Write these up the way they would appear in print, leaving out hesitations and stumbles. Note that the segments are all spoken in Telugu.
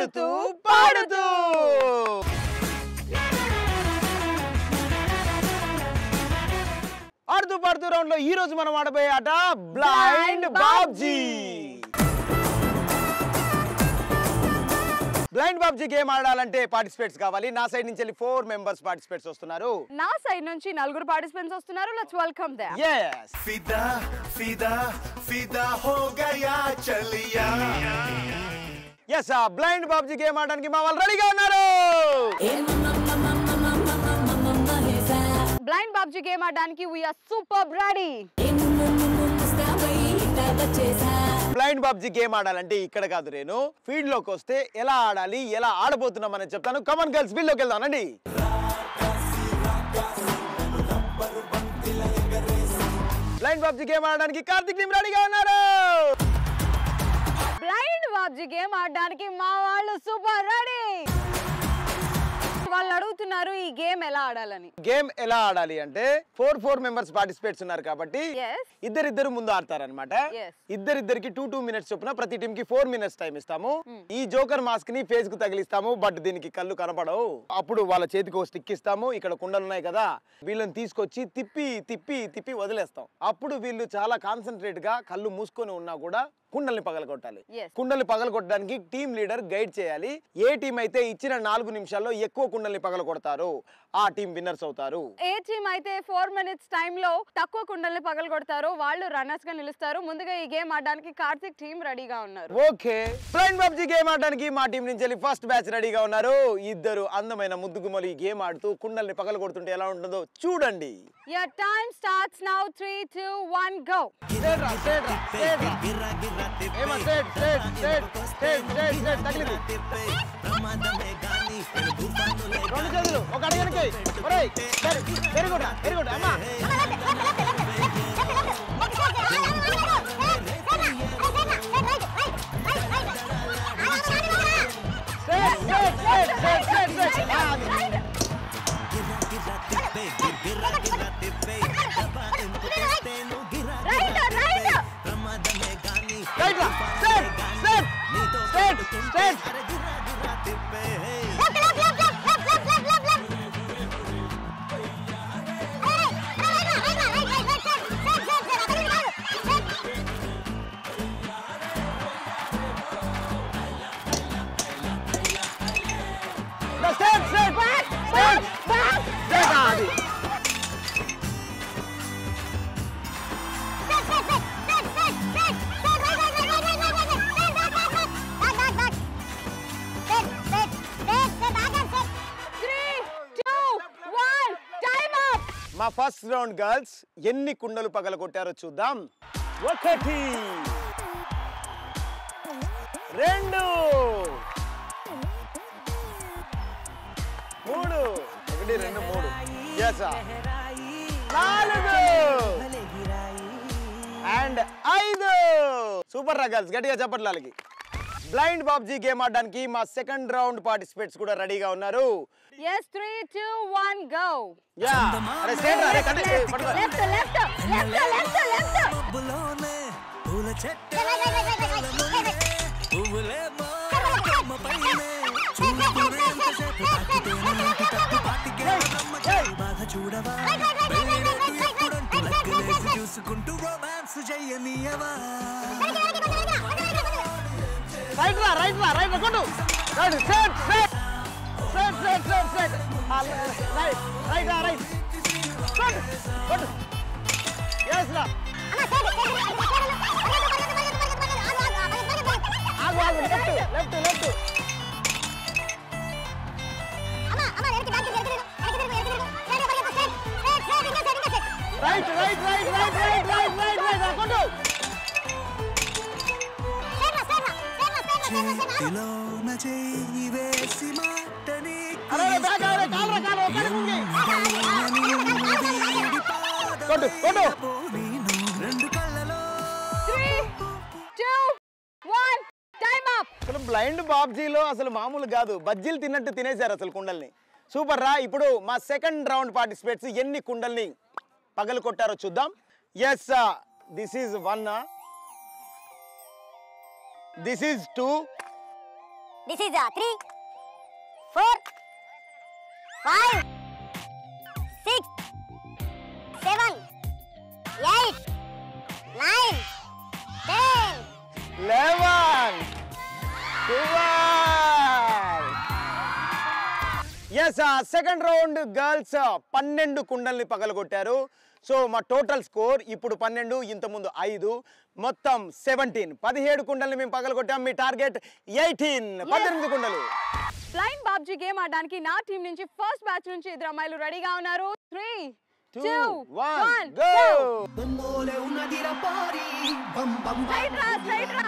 ఆడుతూ పాడుతూ ఆడుతూ పాడుతూ రౌండ్ లో ఈ రోజు మనం ఆడబోయే ఆట blind Babji. Blind Babji game ఆడాలంటే పార్టిసిపేట్స్ కావాలి. నా సైడ్ నుంచి 4 మెంబర్స్ పార్టిసిపేట్స్ వస్తున్నారు. నా సైడ్ నుంచి 4 పార్టిసిపెంట్స్ వస్తున్నారు. Let's welcome them. yes ఫిదా ఫిదా ఫిదా హో గయా చలియా. yes బ్లైండ్ బాబ్జీ గేమ్ ఆడడానికి మా వాళ్ళు రెడీగా ఉన్నారు. బ్లైండ్ బాబ్జీ గేమ్ ఆడడానికి we are super ready. Blind Babji game ఆడాలంటే ఇక్కడ కాదు, రేణు ఫీల్డ్ లోకి వస్తే ఎలా ఆడాలి, ఎలా ఆడబోతున్నాం అని చెప్తాను. కమన్ గర్ల్స్, ఫీల్డ్ లోకి వెళ్దానండి. బ్లైండ్ బాబ్జీ గేమ్ ఆడడానికి కార్తిక్ టీం రెడీగా ఉన్నారు. బ్లైండ్ బాబ్జీ గేమ్ ఆడడానికి మా వాళ్ళు సూపర్ రెడీ. వాళ్ళు అడుగుతున్నారు ఈ గేమ్ ఎలా ఆడాలని. గేమ్ ఎలా ఆడాలి అంటే 4 మెంబర్స్ పార్టిసిపేట్స్ ఉన్నారు కాబట్టి ఇద్దరిద్దరు ముందు ఆడతారనమాట. ఇద్దరిద్దరికి 2 మినిట్స్ చొప్పున ప్రతి టీం కి 4 మినిట్స్ టైం ఇస్తాము. ఈ జోకర్ మాస్క్ ని ఫేస్ కు తగిలిస్తాము, బట్ దీనికి కళ్ళు కనపడవు. అప్పుడు వాళ్ళ చేతికి ఒక స్టిక్ ఇస్తాము. ఇక్కడ కుండలు ఉన్నాయి కదా, వీళ్ళని తీసుకొచ్చి తిప్పి తిప్పి తిప్పి వదిలేస్తాం. అప్పుడు వీళ్ళు చాలా కాన్సన్ట్రేట్ గా కళ్ళు మూసుకొని ఉన్నా కూడా కుండల్ని పగలగొట్టాలి. కుండల్ని పగలగొట్టడానికి టీం లీడర్ గైడ్ చేయాలి. ఏ టీం అయితే ఇచ్చిన 4 నిమిషాల్లో ఎక్కువ కుండల్ని పగలగొడతారో ఆ టీం విన్నర్స్ అవుతారు. ఏ టీం అయితే 4 మినిట్స్ టైమ్ లో తక్కువ కుండల్ని పగలగొడతారో వాళ్ళు రన్నర్స్ గా నిలుస్తారు. ముందుగా ఈ గేమ్ ఆడడానికి కార్తిక్ టీం రెడీగా ఉన్నారు. ఓకే, బ్లైండ్ బాబ్జీ గేమ్ ఆడడానికి మా టీం నుంచి ఫస్ట్ బ్యాచ్ రెడీగా ఉన్నారు. ఇద్దరు అందమైన ముద్దుగుమ్మలు ఈ గేమ్ ఆడుతూ కుండల్ని పగలగొడుతుంటే ఎలా ఉంటుందో చూడండి. Your time starts now. 3, 2, 1 go. ఒక అడిగనికి వెరీ గుడ్ వెరీ గుడ్ అమ్మా. మా ఫస్ట్ రౌండ్ గర్ల్స్ ఎన్ని కుండలు పగల కొట్టారో చూద్దాం. 1 2 3 1 2 3 yes 4 అండ్ 5. సూపర్ రా గర్ల్స్, గట్టిగా చెప్పండి వాళ్ళకి. బ్లైండ్ బాబ్జీ గేమ్ ఆడడానికి మా సెకండ్ రౌండ్ పార్టిసిపేట్స్ కూడా రెడీగా ఉన్నారు. Yes, 3, 2, 1 go. యా అరే స్ట్రైట్ రా, అరే కట్ పట్టుకో. Left left left left left. బులోనే పూల చెట్టు పువ్వులే మోపైనే చూపురేంత సేపు తాకితేనే తట్టు పాటికే రమ్మకే బాధ చూడవా. ఎప్పుడంటూ లెక్కలేసి చూసుకుంటూ రొమాన్స్ చెయ్యనియవా. రైట్ రా రైట్ రా రైట్ కొట్టు. Right straight straight straight straight straight straight right right రా రైట్ కొట్టు కొట్టు. yes రా ఆగు ఆగు left left left right right right right right right right right కొట్టు. చేతిలోన చేయి వేసి మాటని అరే బ్యాక్ అరే కాల్రా కాల్ ఒకటి ముంగి కొట్టు కొట్టు. రెండు కళ్ళలో 3, 2, 1 టైం అప్. అసలు బ్లైండ్ బాబ్జీలో అసలు మామూలు కాదు, బజ్జీలు తిన్నట్టు తినేశారు అసలు కుండల్ని. సూపర్ రా. ఇప్పుడు మా సెకండ్ రౌండ్ పార్టిసిపేట్స్ ఎన్ని కుండల్ని పగలు కొట్టారో చూద్దాం. Yes this is 1, this is 2, This is 3, 4, 5, 6, 7, 8, 9, 10. 11, 12. Yes, second round girls 12 కుండల్ని పగలగొట్టారు. So మా టోటల్ స్కోర్ ఇప్పుడు 12, ఇంత ముందు 5, మొత్తం 17 కుండల్ని మేము పగలగొట్టాం. మీ టార్గెట్ 18 కుండలు. బ్లైండ్ బాబ్జీ గేమ్ ఆడడానికి నా టీం నుంచి ఫస్ట్ బ్యాచ్ నుంచి ఇద్దరు అమ్మాయిలు రెడీగా ఉన్నారు. 3, 2, 1 go. బొమ్మోలే ఉన్నదిరా పారి బం బం స్ట్రైట్ రా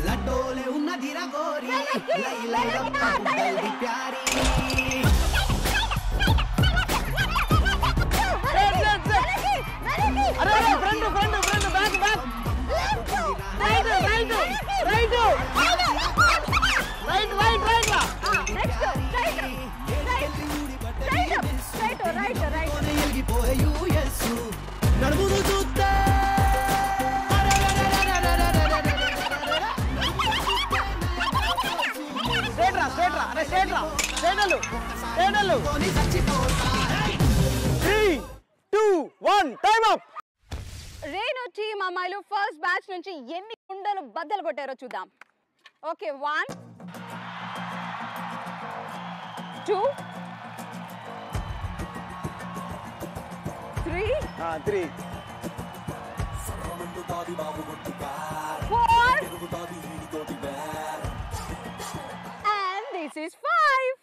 లడ్డోలే ఉన్నదిరా గోరి లై లై రప్పి ప్యారి అరే ఫ్రంట్ బ్యాక్ రైట్ ఎల్గిపోయే యుఎస్ నడుమును చూస్తే straight 3, 2, 1 time up. Renu team అమ్మాయిలు ఫస్ట్ బ్యాచ్ నుంచి ఎన్ని కుండలు బద్దలు కొట్టారో చూద్దాం. Okay 1, 2, 3, 4, and this is 5,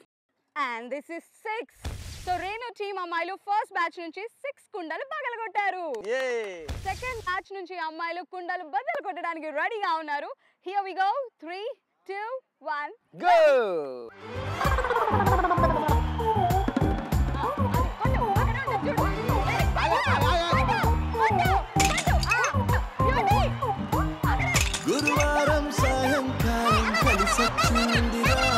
and this is 6. So Renu team అమ్మాయిలు ఫస్ట్ బ్యాచ్ నుంచి 6 కుండలు పగలగొట్టారు. సెకండ్ బ్యాచ్ నుంచి అమ్మాయిలు కుండలు బద్దలు కొట్టడానికి రెడీగా ఉన్నారు. Here we go. 3, 2, 1 గో. గురువారం సాయంకాలం కలిసొచ్చిందిరా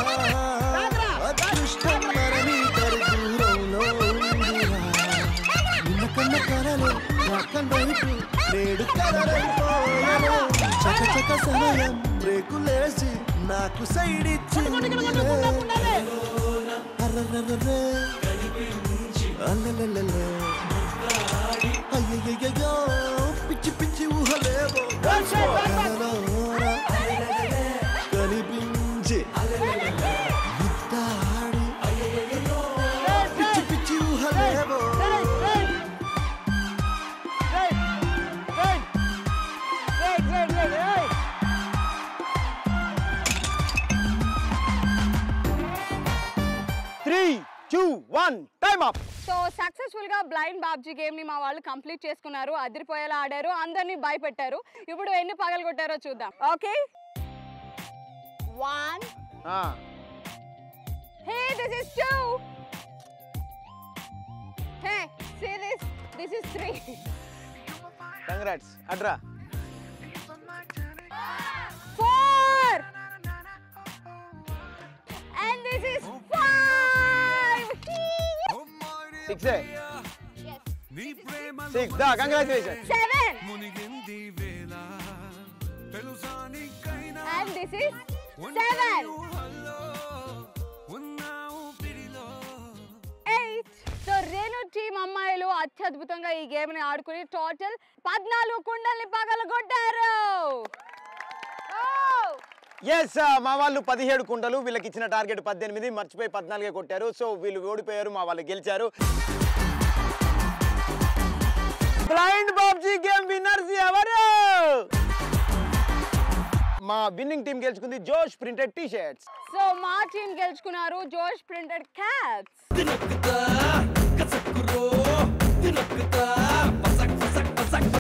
అదృష్టం మరణి దూరంలో ఉందిరా నిన్న కన్న కలలు రాకం వైపు నేడు కలరైపోయాను చక సమయం బ్రేకులేసి నాకు సైడ్ ఇచ్చింది అర్రర్రర్రే అల్లలల్లలే అయ్యయ్యయ్యో పిచ్చి పిచ్చి ఊహలేవో కనిపించి ముద్దాడి పిచ్చి పిచ్చి ఊహలేవో 3, 2, 1 టైం అప్. సో సక్సెస్ఫుల్ గా బ్లైండ్ బాబ్జీ గేమ్ ని మా వాళ్ళు కంప్లీట్ చేసుకున్నారు. అదిరిపోయేలా ఆడారు, అందరినీ భయపెట్టారు. ఇప్పుడు ఎన్ని పగలగొట్టారో చూద్దాం. Okay 1. Hey, this is 2. Hey, see this? This is 3. Congrats అడ్రా. 4. And this is 5. 6. దా congratulation. 7. And this is 7. 8. So Renu team అమ్మాయిలు అత్యద్భుతంగా ఈ గేమ్ ని ఆడుకుని టోటల్ 14 కుండల్ని పగలగొట్టారు. ఎస్ మా వాళ్ళు 17 కుండలు, వీళ్ళకి ఇచ్చిన టార్గెట్ 18, మర్చిపోయి 14 కొట్టారు. సో వీళ్ళు ఓడిపోయారు, మా వాళ్ళు గెలిచారు. బ్లైండ్ బాబ్జీ గేమ్ విన్నర్స్ ఎవరు? మా విన్నింగ్ టీం గెలుచుకుంది జోష్ ప్రింటెడ్ టీ షర్ట్స్. సో మా టీం గెలుచుకున్నారు జోష్ ప్రింటెడ్ క్యాప్స్.